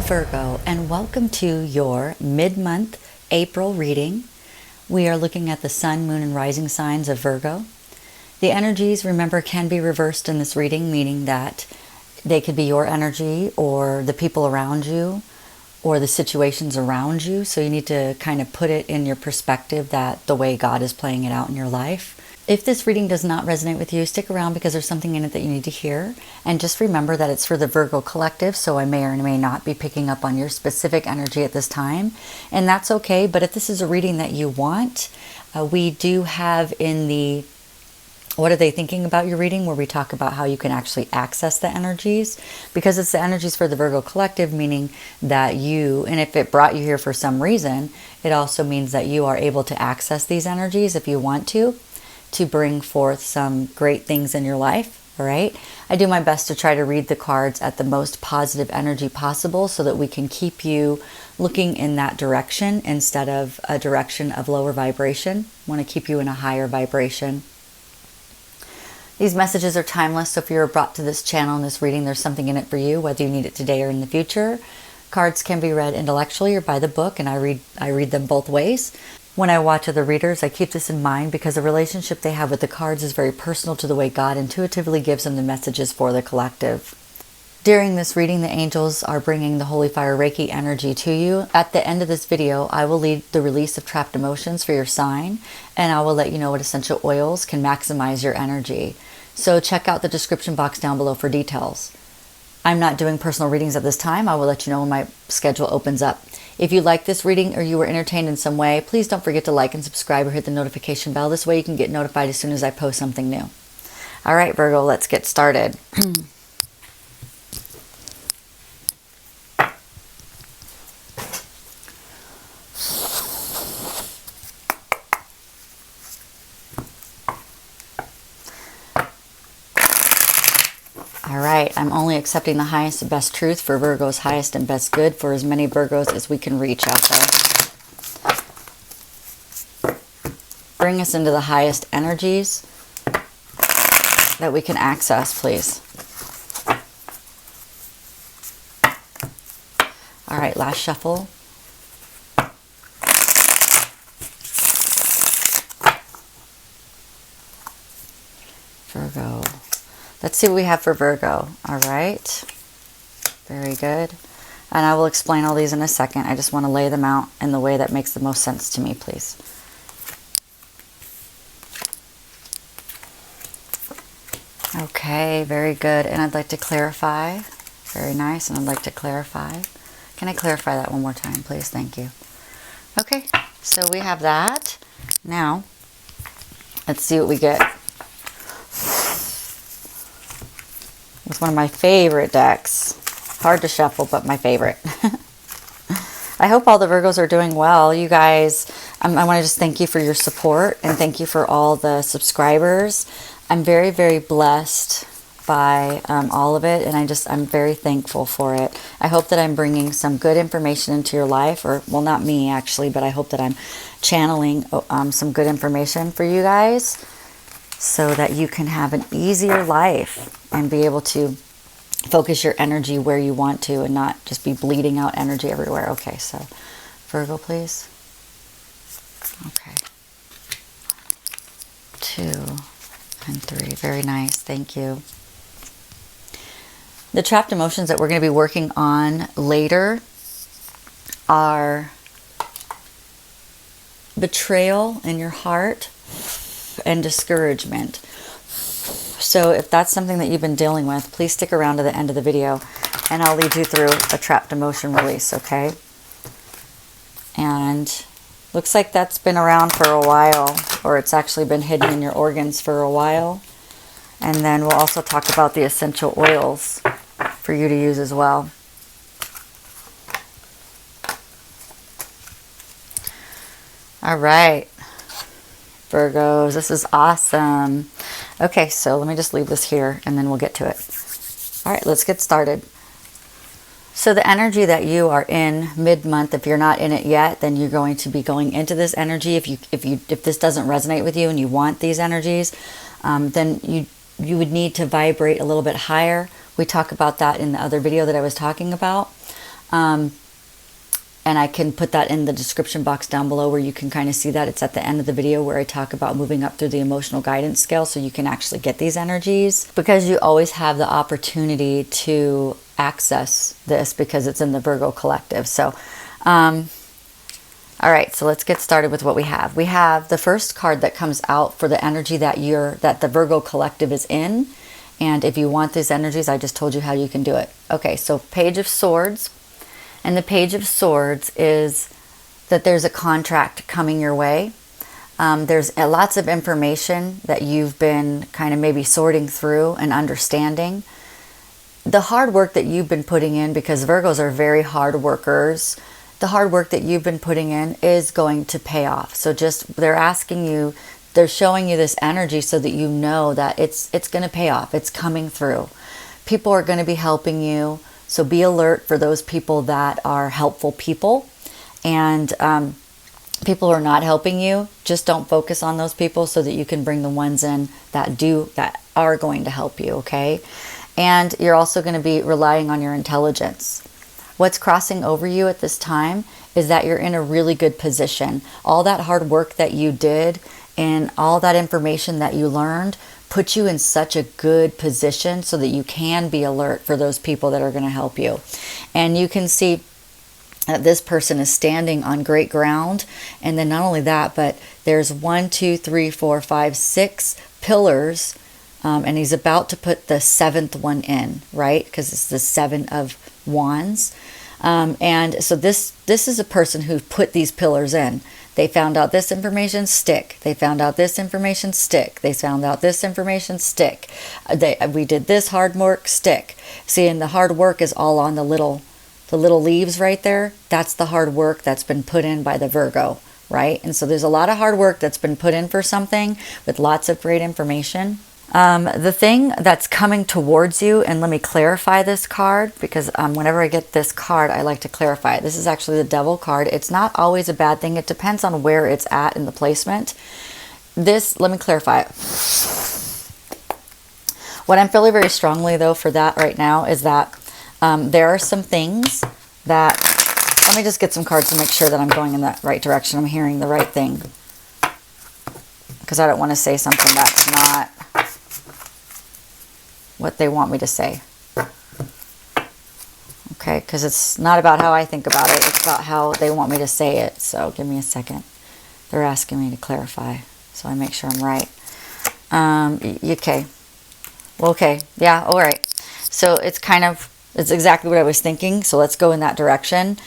Virgo, and welcome to your mid-month April reading. We are looking at the sun, moon, and rising signs of Virgo. The energies, remember, can be reversed in this reading, meaning that they could be your energy or the people around you or the situations around you. So you need to kind of put it in your perspective that the way God is playing it out in your life. If this reading does not resonate with you, stick around because there's something in it that you need to hear. And just remember that it's for the Virgo collective, so I may or may not be picking up on your specific energy at this time. And that's okay, but if this is a reading that you want, we do have in the What Are They Thinking About Your reading, where we talk about how you can actually access the energies, because it's the energies for the Virgo collective, meaning that you, and if it brought you here for some reason, it also means that you are able to access these energies if you want to bring forth some great things in your life. All right. I do my best to try to read the cards at the most positive energy possible so that we can keep you looking in that direction instead of a direction of lower vibration. I want to keep you in a higher vibration. These messages are timeless, so if you're brought to this channel in this reading, there's something in it for you, whether you need it today or in the future. Cards can be read intellectually or by the book, and I read them both ways. When I watch other readers, I keep this in mind because the relationship they have with the cards is very personal to the way God intuitively gives them the messages for the collective. During this reading, the angels are bringing the Holy Fire Reiki energy to you. At the end of this video, I will lead the release of trapped emotions for your sign, and I will let you know what essential oils can maximize your energy. So check out the description box down below for details. I'm not doing personal readings at this time. I will let you know when my schedule opens up. If you like this reading or you were entertained in some way, please don't forget to like and subscribe or hit the notification bell. This way you can get notified as soon as I post something new. All right, Virgo, let's get started. All right, I'm only accepting the highest and best truth for Virgo's highest and best good for as many Virgos as we can reach out there. Bring us into the highest energies that we can access, please. All right, last shuffle. Virgo. Let's see what we have for Virgo. All right. Very good. And I will explain all these in a second. I just want to lay them out in the way that makes the most sense to me, please. Okay, very good. And I'd like to clarify. Very nice. And I'd like to clarify. Can I clarify that one more time, please? Thank you. Okay, so we have that. Now, let's see what we get. It's one of my favorite decks. Hard to shuffle, but my favorite. I hope all the Virgos are doing well. You guys, I want to just thank you for your support and thank you for all the subscribers. I'm very, very blessed by all of it, and I'm very thankful for it. I hope that I'm bringing some good information into your life, or, well, not me actually, but I hope that I'm channeling some good information for you guys, so that you can have an easier life and be able to focus your energy where you want to and not just be bleeding out energy everywhere. Okay, so Virgo, please. Okay. 2 and 3. Very nice. Thank you. The trapped emotions that we're going to be working on later are betrayal in your heart and discouragement. So if that's something that you've been dealing with, please stick around to the end of the video and I'll lead you through a trapped emotion release, okay? And looks like that's been around for a while, or it's actually been hidden in your organs for a while. And then we'll also talk about the essential oils for you to use as well. All right, Virgos, this is awesome. Okay, so let me just leave this here and then we'll get to it. All right, let's get started. So the energy that you are in mid-month, if you're not in it yet, then you're going to be going into this energy. If this doesn't resonate with you and you want these energies, then you would need to vibrate a little bit higher. We talk about that in the other video that I was talking about. And I can put that in the description box down below where you can kind of see that. It's at the end of the video where I talk about moving up through the emotional guidance scale so you can actually get these energies, because you always have the opportunity to access this because it's in the Virgo collective. So, all right, so let's get started with what we have. We have the first card that comes out for the energy that the Virgo collective is in. And if you want these energies, I just told you how you can do it. Okay, so Page of Swords. And the Page of Swords is that there's a contract coming your way. There's lots of information that you've been kind of maybe sorting through and understanding. The hard work that you've been putting in, because Virgos are very hard workers, the hard work that you've been putting in is going to pay off. So they're asking you, they're showing you this energy so that you know that it's going to pay off. It's coming through. People are going to be helping you. So be alert for those people that are helpful people, and people who are not helping you, just don't focus on those people so that you can bring the ones in that are going to help you, okay? And you're also going to be relying on your intelligence. What's crossing over you at this time is that you're in a really good position. All that hard work that you did and all that information that you learned put you in such a good position so that you can be alert for those people that are going to help you. And you can see that this person is standing on great ground. And then not only that, but there's 1, 2, 3, 4, 5, 6 pillars. And he's about to put the 7th one in, right? Because it's the 7 of Wands. And so this is a person who put these pillars in. They found out this information, stick. They found out this information, stick. They found out this information, stick. We did this hard work, stick. See, and the hard work is all on the little leaves right there. That's the hard work that's been put in by the Virgo, right? And so there's a lot of hard work that's been put in for something with lots of great information. The thing that's coming towards you, and let me clarify this card, because whenever I get this card, I like to clarify it. This is actually the Devil card. It's not always a bad thing. It depends on where it's at in the placement. Let me clarify it. What I'm feeling very strongly, though, for that right now is that there are some things that... Let me just get some cards to make sure that I'm going in the right direction. I'm hearing the right thing. Because I don't want to say something that's not what they want me to say. Okay, because it's not about how I think about it. It's about how they want me to say it. So give me a second. They're asking me to clarify, so I make sure I'm right. Okay. Well, okay. Yeah, all right. So it's exactly what I was thinking. So let's go in that direction.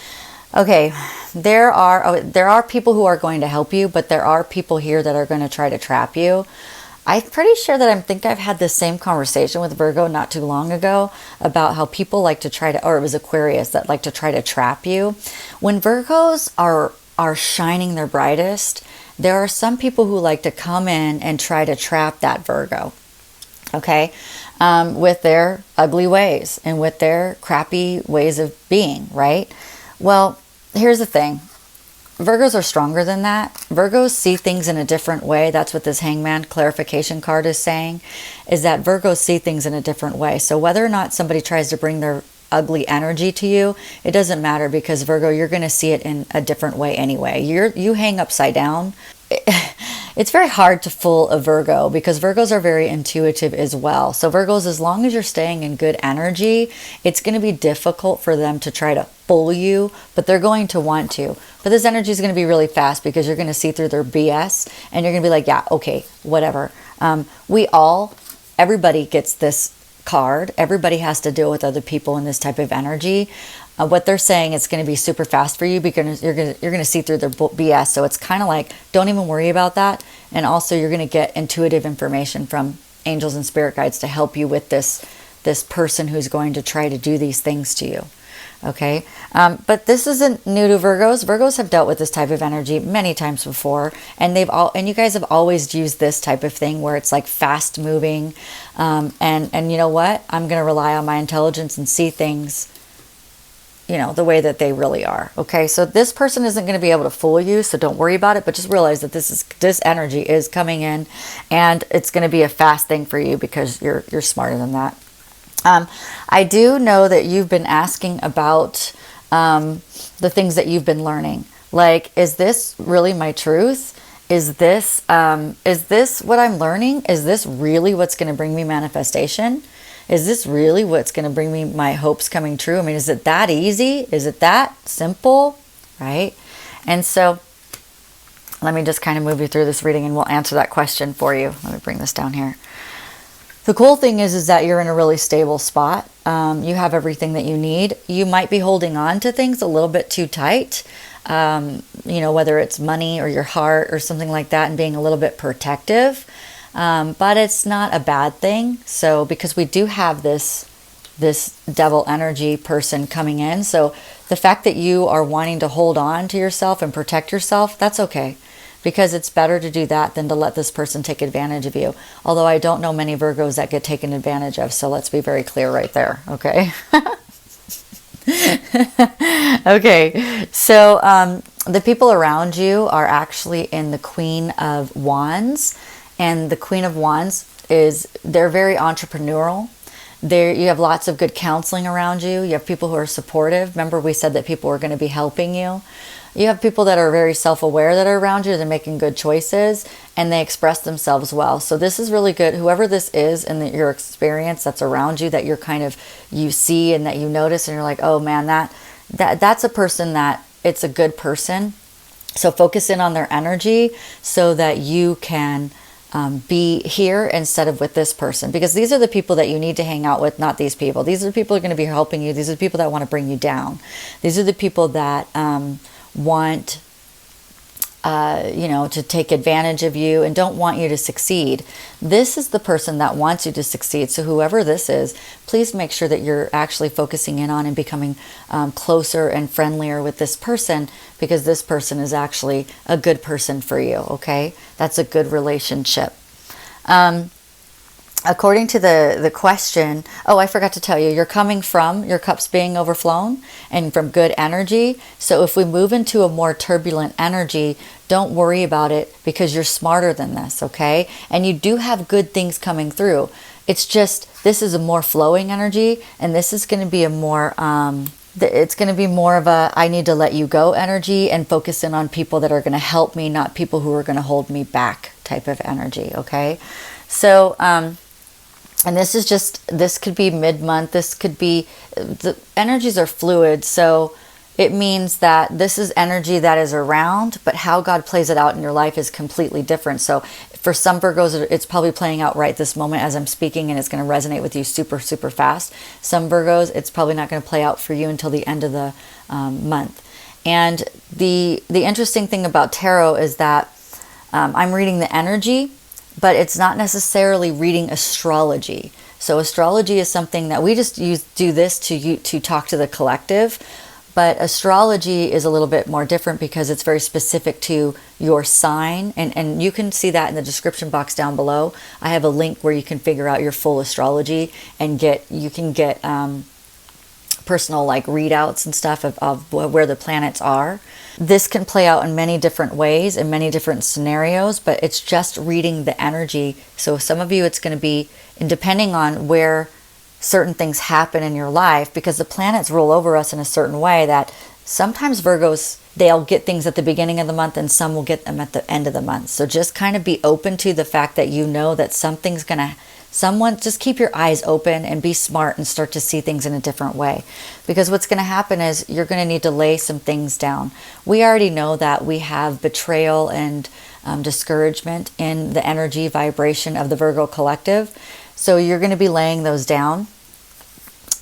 Okay, there are people who are going to help you, but there are people here that are going to try to trap you. I'm pretty sure that I think I've had the same conversation with Virgo not too long ago about how people like to try to, or it was Aquarius that like to try to trap you. When Virgos are shining their brightest, there are some people who like to come in and try to trap that Virgo, okay, with their ugly ways and with their crappy ways of being, right? Well, here's the thing. Virgos are stronger than that. Virgos see things in a different way. That's what this Hangman clarification card is saying, is that Virgos see things in a different way. So whether or not somebody tries to bring their ugly energy to you, it doesn't matter, because Virgo, you're going to see it in a different way anyway. You hang upside down. It's very hard to fool a Virgo because Virgos are very intuitive as well. So Virgos, as long as you're staying in good energy, it's going to be difficult for them to try to fool you, but they're going to want to. But this energy is going to be really fast because you're going to see through their BS and you're going to be like, yeah, okay, whatever. Everybody gets this card. Everybody has to deal with other people in this type of energy. What they're saying is going to be super fast for you because you're going to see through their BS. So it's kind of like, don't even worry about that. And also you're going to get intuitive information from angels and spirit guides to help you with this person who's going to try to do these things to you. Okay. But this isn't new to Virgos. Virgos have dealt with this type of energy many times before, and you guys have always used this type of thing where it's like fast moving. And you know what? I'm going to rely on my intelligence and see things, the way that they really are. Okay. So this person isn't going to be able to fool you. So don't worry about it, but just realize that this energy is coming in and it's going to be a fast thing for you because you're smarter than that. I do know that you've been asking about the things that you've been learning. Like, is this really my truth? Is this what I'm learning? Is this really what's going to bring me manifestation? Is this really what's going to bring me my hopes coming true? I mean, is it that easy? Is it that simple? Right? And so let me just kind of move you through this reading and we'll answer that question for you. Let me bring this down here. The cool thing is that you're in a really stable spot. You have everything that you need. You might be holding on to things a little bit too tight, whether it's money or your heart or something like that, and being a little bit protective. But it's not a bad thing. So because we do have this devil energy person coming in, so the fact that you are wanting to hold on to yourself and protect yourself, that's okay. Because it's better to do that than to let this person take advantage of you. Although I don't know many Virgos that get taken advantage of, so let's be very clear right there, okay? Okay, so the people around you are actually in the Queen of Wands, and the Queen of Wands they're very entrepreneurial. You have lots of good counseling around you. You have people who are supportive. Remember, we said that people were going to be helping you. You have people that are very self-aware that are around you. They're making good choices and they express themselves well. So this is really good. Whoever this is in your experience that's around you, that you see and that you notice and you're like, oh man, that's a person that it's a good person. So focus in on their energy so that you can be here instead of with this person, because these are the people that you need to hang out with, not these people. These are the people who are going to be helping you. These are the people that want to bring you down. These are the people that want to take advantage of you and don't want you to succeed. This is the person that wants you to succeed. So whoever this is, please make sure that you're actually focusing in on and becoming closer and friendlier with this person, because this person is actually a good person for you, okay? That's a good relationship. According to the question, I forgot to tell you, you're coming from your cups being overflown and from good energy. So if we move into a more turbulent energy, don't worry about it, because you're smarter than this, okay? And you do have good things coming through. It's just, this is a more flowing energy, and this is going to be a more, it's going to be more of a, I need to let you go energy and focus in on people that are going to help me, not people who are going to hold me back type of energy, okay? So, and this could be mid-month. This could be, the energies are fluid. So it means that this is energy that is around, but how God plays it out in your life is completely different. So for some Virgos, it's probably playing out right this moment as I'm speaking, and it's going to resonate with you super, super fast. Some Virgos, it's probably not going to play out for you until the end of the month. And the interesting thing about tarot is that I'm reading the energy, but it's not necessarily reading astrology. So astrology is something that we just do this to talk to the collective. But astrology is a little bit more different because it's very specific to your sign. And you can see that in the description box down below. I have a link where you can figure out your full astrology and you can get personal readouts and stuff of where the planets are. This can play out in many different ways, in many different scenarios, but it's just reading the energy. So some of you, it's going to be, and depending on where certain things happen in your life, because the planets roll over us in a certain way that sometimes Virgos, they'll get things at the beginning of the month and some will get them at the end of the month. So just kind of be open to the fact that you know that something's going to, just keep your eyes open and be smart and start to see things in a different way. Because what's going to happen is you're going to need to lay some things down. We already know that we have betrayal and discouragement in the energy vibration of the Virgo collective. So you're going to be laying those down.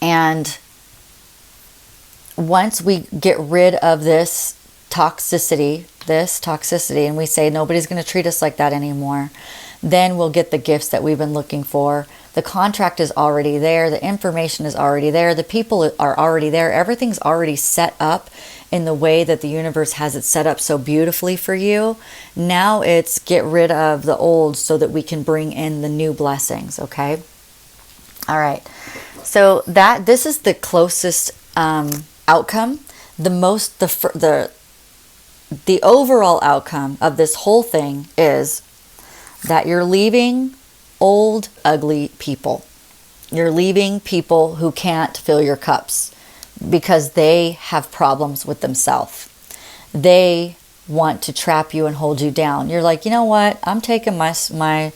And once we get rid of this toxicity, and we say nobody's going to treat us like that anymore, then we'll get the gifts that we've been looking for. The contract is already there. The information is already there. The people are already there. Everything's already set up in the way that the universe has it set up so beautifully for you. Now it's get rid of the old so that we can bring in the new blessings, okay? All right. So this is the closest outcome. The overall outcome of this whole thing is that you're leaving old, ugly people. You're leaving people who can't fill your cups. because they have problems with themselves. They want to trap you and hold you down. You're like, you know what? I'm taking my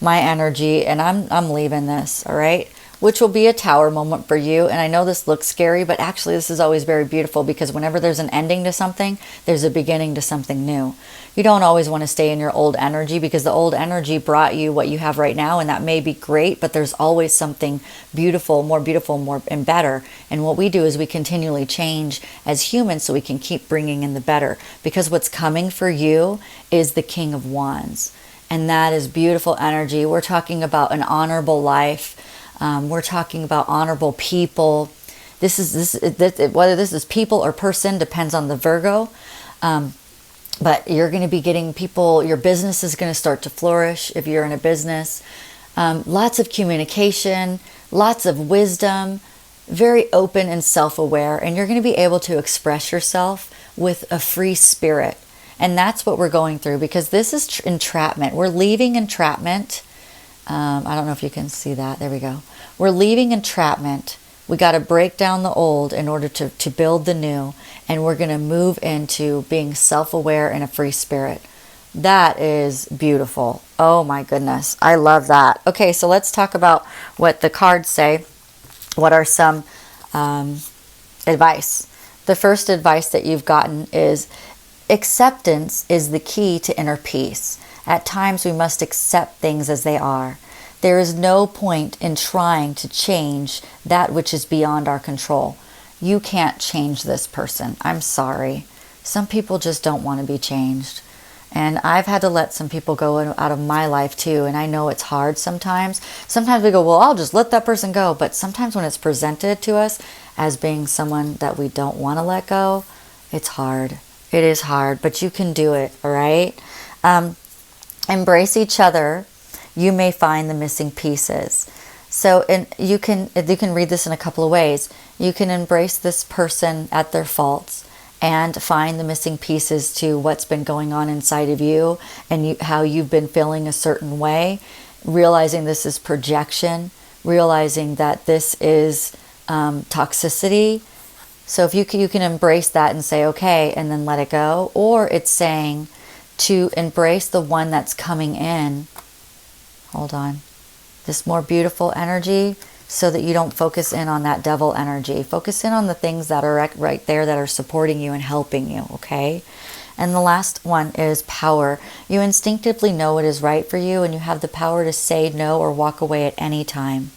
energy and I'm leaving this, all right? Which will be a tower moment for you. And I know this looks scary, but actually this is always very beautiful, because whenever there's an ending to something, there's a beginning to something new. You don't always want to stay in your old energy, because the old energy brought you what you have right now, and that may be great, but there's always something beautiful, more and better. And what we do is we continually change as humans so we can keep bringing in the better, because what's coming for you is the King of Wands. And that is beautiful energy. We're talking about an honorable life. We're talking about honorable people. Whether this is people or person depends on the Virgo. But you're going to be getting people, your business is going to start to flourish if you're in a business. Lots of communication, lots of wisdom, very open and self-aware. And you're going to be able to express yourself with a free spirit. And that's what we're going through, because this is entrapment. We're leaving entrapment. I don't know if you can see that. There we go. We're leaving entrapment. We got to break down the old in order to build the new. And we're going to move into being self-aware and a free spirit. That is beautiful. Oh my goodness. I love that. Okay, so let's talk about what the cards say. What are some advice? The first advice that you've gotten is acceptance is the key to inner peace. At times we must accept things as they are. There is no point in trying to change that which is beyond our control. You can't change this person. I'm sorry. Some people just don't want to be changed. And I've had to let some people go out of my life too. And I know it's hard sometimes. Sometimes we go, well, I'll just let that person go. But sometimes when it's presented to us as being someone that we don't want to let go, it's hard. It is hard, but you can do it, all right? Embrace each other. You may find the missing pieces. So you can read this in a couple of ways. You can embrace this person at their faults and find the missing pieces to what's been going on inside of you and how you've been feeling a certain way, realizing this is projection, realizing that this is toxicity. So if you can embrace that and say, okay, and then let it go. Or it's saying to embrace the one that's coming in. Hold on. This more beautiful energy, so that you don't focus in on that devil energy. Focus in on the things that are right there that are supporting you and helping you, okay? And the last one is power. You instinctively know what is right for you, and you have the power to say no or walk away at any time.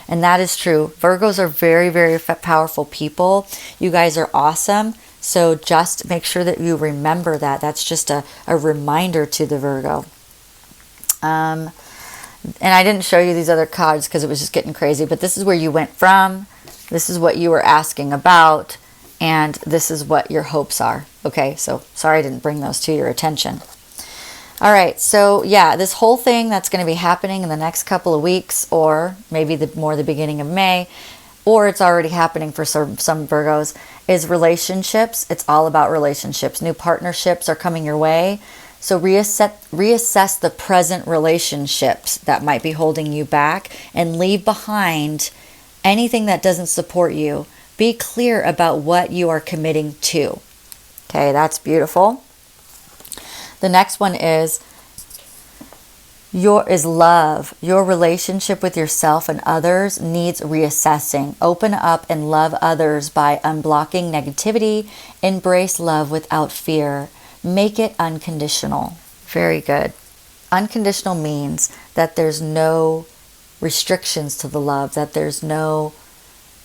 And that is true. Virgos are very, very powerful people. You guys are awesome. So just make sure that you remember that. That's just a reminder to the Virgo. And I didn't show you these other cards because it was just getting crazy. But this is where you went from. This is what you were asking about. And this is what your hopes are. Okay, so sorry I didn't bring those to your attention. All right, so yeah, this whole thing that's going to be happening in the next couple of weeks, or maybe the beginning of May, or it's already happening for some Virgos, is relationships. It's all about relationships. New partnerships are coming your way. So reassess the present relationships that might be holding you back and leave behind anything that doesn't support you. Be clear about what you are committing to. Okay, that's beautiful. The next one is love. Your relationship with yourself and others needs reassessing. Open up and love others by unblocking negativity. Embrace love without fear. Make it unconditional. Very good. Unconditional means that there's no restrictions to the love, that there's no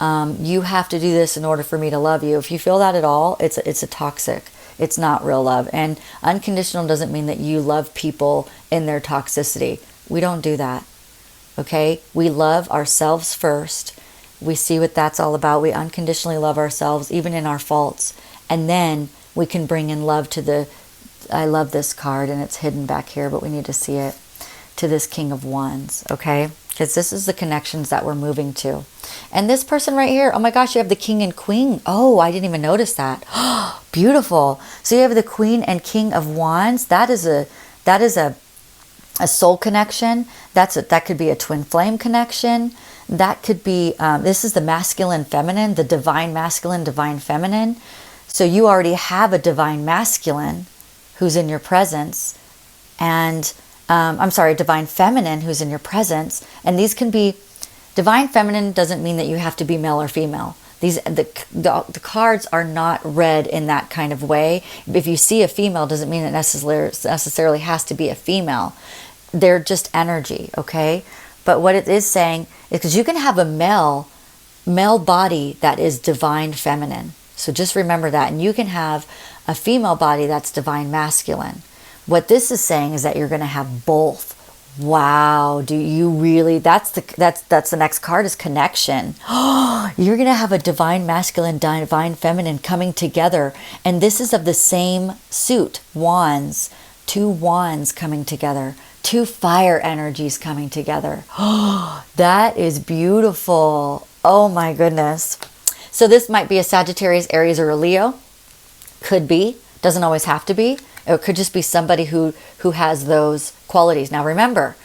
you have to do this in order for me to love you. If you feel that at all, it's a toxic. It's not real love. And unconditional doesn't mean that you love people in their toxicity. We don't do that. Okay? We love ourselves first. We see what that's all about. We unconditionally love ourselves, even in our faults. And then we can bring in love to I love this card, and it's hidden back here, but we need to see it, to this King of Wands, okay? Because this is the connections that we're moving to. And this person right here, oh my gosh, you have the King and Queen. Oh, I didn't even notice that. Beautiful. So you have the Queen and King of Wands. That is a soul connection. That could be a twin flame connection. that could be, this is the masculine feminine, the divine masculine, divine feminine. So you already have a divine masculine who's in your presence, and divine feminine who's in your presence. And these can be, divine feminine doesn't mean that you have to be male or female. The cards are not read in that kind of way. If you see a female, doesn't mean it necessarily has to be a female. They're just energy, okay? But what it is saying is, because you can have a male body that is divine feminine. So just remember that. And you can have a female body that's divine masculine. What this is saying is that you're going to have both. Wow, do you really? That's the next card, is connection. You're going to have a divine masculine, divine feminine coming together, and this is of the same suit, wands, 2 wands coming together, 2 fire energies coming together. That is beautiful. Oh my goodness. So this might be a Sagittarius, Aries, or a Leo. Could be, doesn't always have to be. It could just be somebody who has those qualities. Now remember,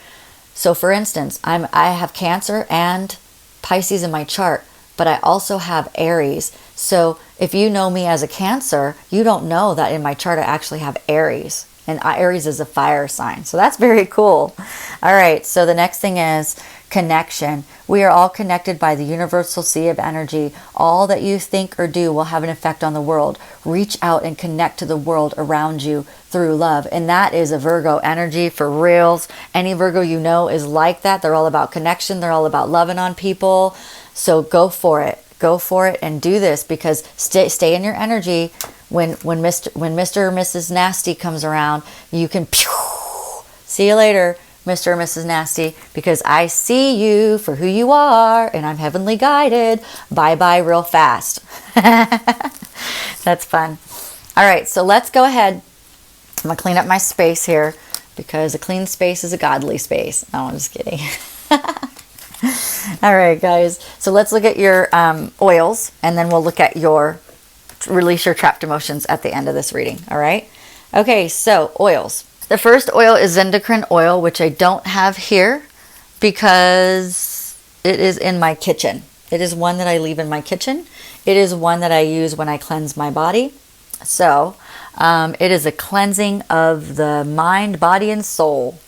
so for instance, I have Cancer and Pisces in my chart, but I also have Aries. So if you know me as a Cancer, you don't know that in my chart I actually have Aries. And Aries is a fire sign. So that's very cool. All right, so the next thing is connection. We are all connected by the universal sea of energy. All that you think or do will have an effect on the world. Reach out and connect to the world around you through love. And that is a Virgo energy for reals. Any Virgo you know is like that. They're all about connection. They're all about loving on people. So go for it. Go for it and do this, because stay in your energy. When Mr. or Mrs. Nasty comes around, you can see you later, Mr. or Mrs. Nasty, because I see you for who you are and I'm heavenly guided. Bye-bye real fast. That's fun. All right, so let's go ahead. I'm going to clean up my space here, because a clean space is a godly space. No, I'm just kidding. All right, guys. So let's look at your oils, and then we'll look at release your trapped emotions at the end of this reading. All right. Okay, so oils. The first oil is endocrine oil, which I don't have here because it is in my kitchen. It is one that I leave in my kitchen. It is one that I use when I cleanse my body. So it is a cleansing of the mind, body, and soul.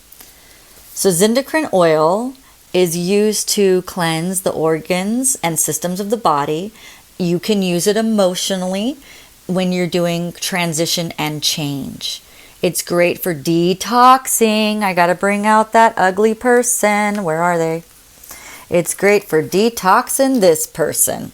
So endocrine oil is used to cleanse the organs and systems of the body. You can use it emotionally when you're doing transition and change. It's great for detoxing. I got to bring out that ugly person. Where are they? It's great for detoxing this person.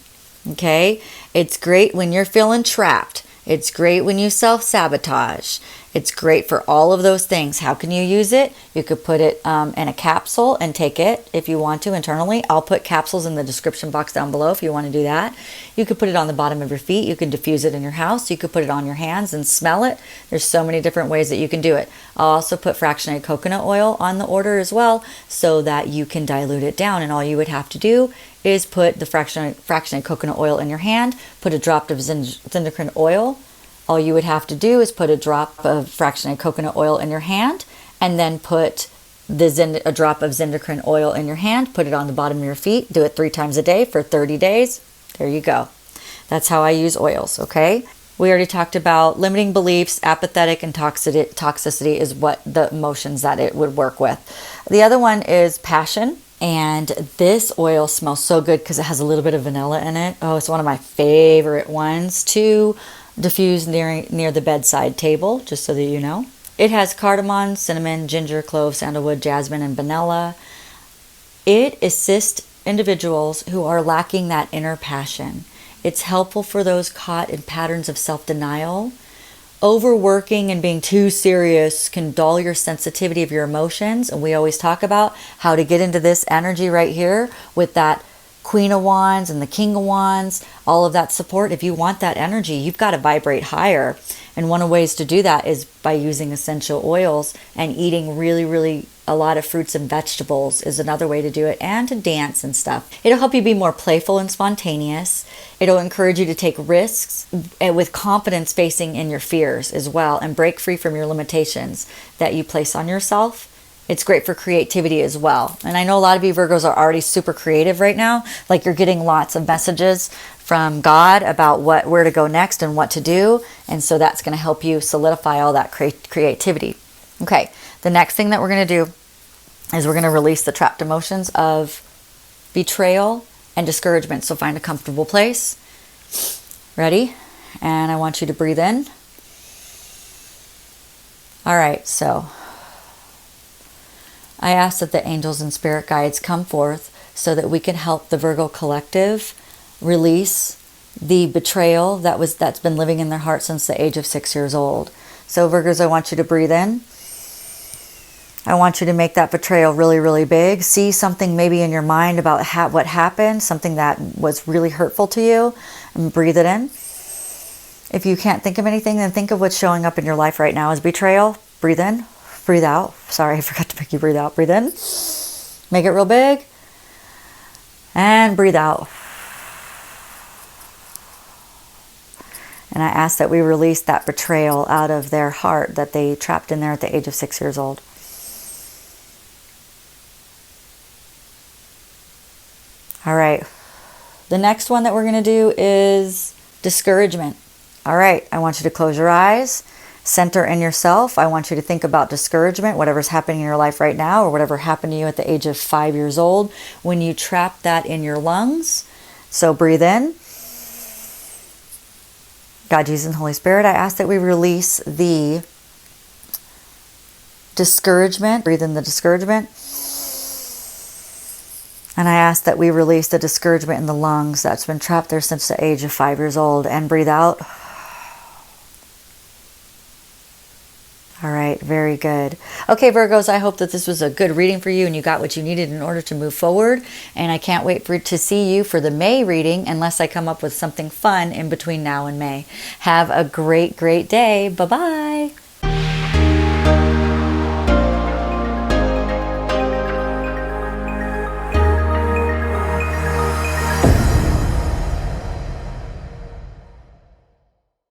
Okay? It's great when you're feeling trapped. It's great when you self-sabotage. It's great for all of those things. How can you use it? You could put it in a capsule and take it if you want to internally. I'll put capsules in the description box down below if you want to do that. You could put it on the bottom of your feet. You can diffuse it in your house. You could put it on your hands and smell it. There's so many different ways that you can do it. I'll also put fractionated coconut oil on the order as well, so that you can dilute it down. And all you would have to do is put the fractionated coconut oil in your hand, put a drop of endocrine oil. All you would have to do is put a drop of fractionated coconut oil in your hand, and then put a drop of endocrine oil in your hand, put it on the bottom of your feet, do it 3 times a day for 30 days. There you go. That's how I use oils, okay? We already talked about limiting beliefs, apathetic, and toxicity is what the emotions that it would work with. The other one is passion. And this oil smells so good because it has a little bit of vanilla in it. Oh, it's one of my favorite ones to diffuse near the bedside table, just so that you know. It has cardamom, cinnamon, ginger, clove, sandalwood, jasmine, and vanilla. It assists individuals who are lacking that inner passion. It's helpful for those caught in patterns of self-denial. Overworking and being too serious can dull your sensitivity of your emotions. And we always talk about how to get into this energy right here with that Queen of Wands and the King of Wands, all of that support. If you want that energy, you've got to vibrate higher. And one of the ways to do that is by using essential oils and eating really a lot of fruits and vegetables is another way to do it, and to dance and stuff. It'll help you be more playful and spontaneous. It'll encourage you to take risks with confidence, facing in your fears as well, and break free from your limitations that you place on yourself It's great for creativity as well. And I know a lot of you Virgos are already super creative right now. Like you're getting lots of messages from God about where to go next and what to do. And so that's going to help you solidify all that creativity. Okay, the next thing that we're going to do is we're going to release the trapped emotions of betrayal and discouragement. So find a comfortable place. Ready? And I want you to breathe in. All right, so I ask that the angels and spirit guides come forth so that we can help the Virgo collective release the betrayal that's been living in their heart since the age of 6 years old. So Virgos, I want you to breathe in. I want you to make that betrayal really, really big. See something maybe in your mind about what happened, something that was really hurtful to you, and breathe it in. If you can't think of anything, then think of what's showing up in your life right now as betrayal. Breathe in. Breathe out. Sorry, I forgot to make you breathe out. Breathe in. Make it real big. And breathe out. And I ask that we release that betrayal out of their heart that they trapped in there at the age of 6 years old. All right. The next one that we're going to do is discouragement. All right. I want you to close your eyes. Center in yourself. I want you to think about discouragement, whatever's happening in your life right now, or whatever happened to you at the age of 5 years old when you trapped that in your lungs. So breathe in. God, Jesus, and Holy Spirit, I ask that we release the discouragement. Breathe in the discouragement. And I ask that we release the discouragement in the lungs that's been trapped there since the age of 5 years old. And breathe out. All right, very good. Okay, Virgos, I hope that this was a good reading for you and you got what you needed in order to move forward. And I can't wait to see you for the May reading unless I come up with something fun in between now and May. Have a great, great day. Bye-bye.